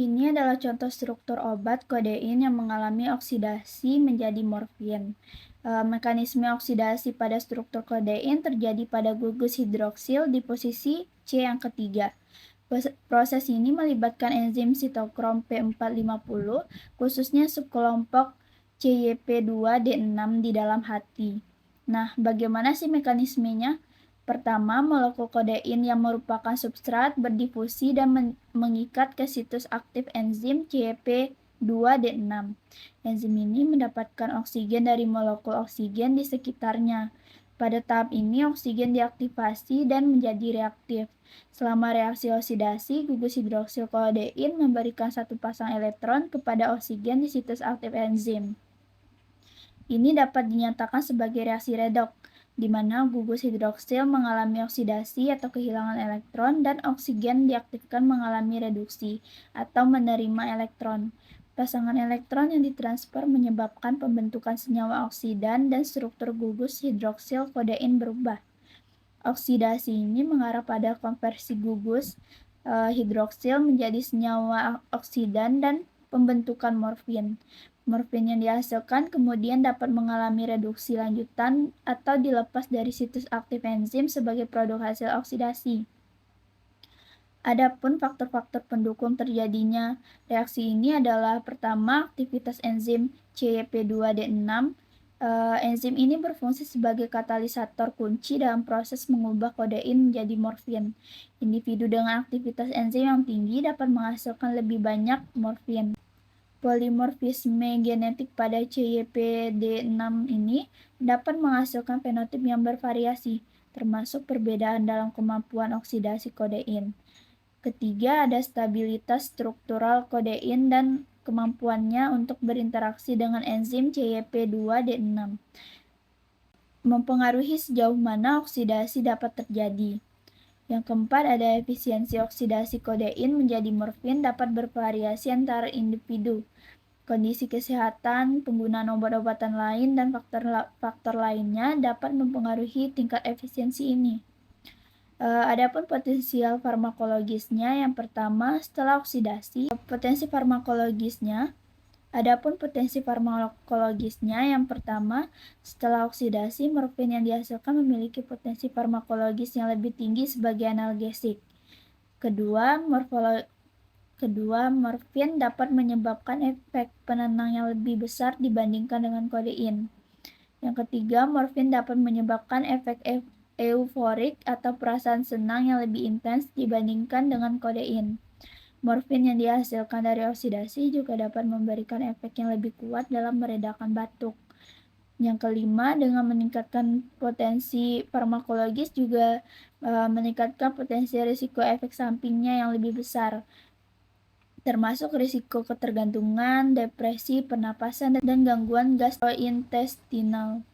Ini adalah contoh struktur obat kodein yang mengalami oksidasi menjadi morfin. Mekanisme oksidasi pada struktur kodein terjadi pada gugus hidroksil di posisi C yang ketiga. Proses ini melibatkan enzim sitokrom P450, khususnya subkelompok CYP2D6 di dalam hati. Nah, bagaimana sih mekanismenya? Pertama, molekul kodein yang merupakan substrat berdifusi dan mengikat ke situs aktif enzim CYP2D6. Enzim ini mendapatkan oksigen dari molekul oksigen di sekitarnya. Pada tahap ini, oksigen diaktifasi dan menjadi reaktif. Selama reaksi oksidasi, gugus hidroksil kodein memberikan satu pasang elektron kepada oksigen di situs aktif enzim. Ini dapat dinyatakan sebagai reaksi redoks, di mana gugus hidroksil mengalami oksidasi atau kehilangan elektron dan oksigen diaktifkan mengalami reduksi atau menerima elektron. Pasangan elektron yang ditransfer menyebabkan pembentukan senyawa oksidan dan struktur gugus hidroksil kodein berubah. Oksidasi ini mengarah pada konversi gugus hidroksil menjadi senyawa oksidan dan pembentukan morfin. Morfin yang dihasilkan kemudian dapat mengalami reduksi lanjutan atau dilepas dari situs aktif enzim sebagai produk hasil oksidasi. Adapun faktor-faktor pendukung terjadinya reaksi ini adalah pertama, aktivitas enzim CYP2D6. Enzim ini berfungsi sebagai katalisator kunci dalam proses mengubah kodein menjadi morfin. Individu dengan aktivitas enzim yang tinggi dapat menghasilkan lebih banyak morfin. Polimorfisme genetik pada CYP-D6 ini dapat menghasilkan fenotip yang bervariasi, termasuk perbedaan dalam kemampuan oksidasi kodein. Ketiga, ada stabilitas struktural kodein dan kemampuannya untuk berinteraksi dengan enzim CYP2D6. Mempengaruhi sejauh mana oksidasi dapat terjadi. Yang keempat, ada efisiensi oksidasi kodein menjadi morfin dapat bervariasi antara individu. Kondisi kesehatan, penggunaan obat-obatan lain, dan faktor lainnya dapat mempengaruhi tingkat efisiensi ini. Adapun potensial farmakologisnya, yang pertama, setelah oksidasi, yang pertama, setelah oksidasi, morfin yang dihasilkan memiliki potensi farmakologis yang lebih tinggi sebagai analgesik. Kedua, morfin dapat menyebabkan efek penenang yang lebih besar dibandingkan dengan kodein. Yang ketiga, morfin dapat menyebabkan efek euforik atau perasaan senang yang lebih intens dibandingkan dengan kodein. Morfin yang dihasilkan dari oksidasi juga dapat memberikan efek yang lebih kuat dalam meredakan batuk. Yang kelima, dengan meningkatkan potensi farmakologis juga meningkatkan potensi risiko efek sampingnya yang lebih besar, termasuk risiko ketergantungan, depresi, pernapasan, dan gangguan gastrointestinal.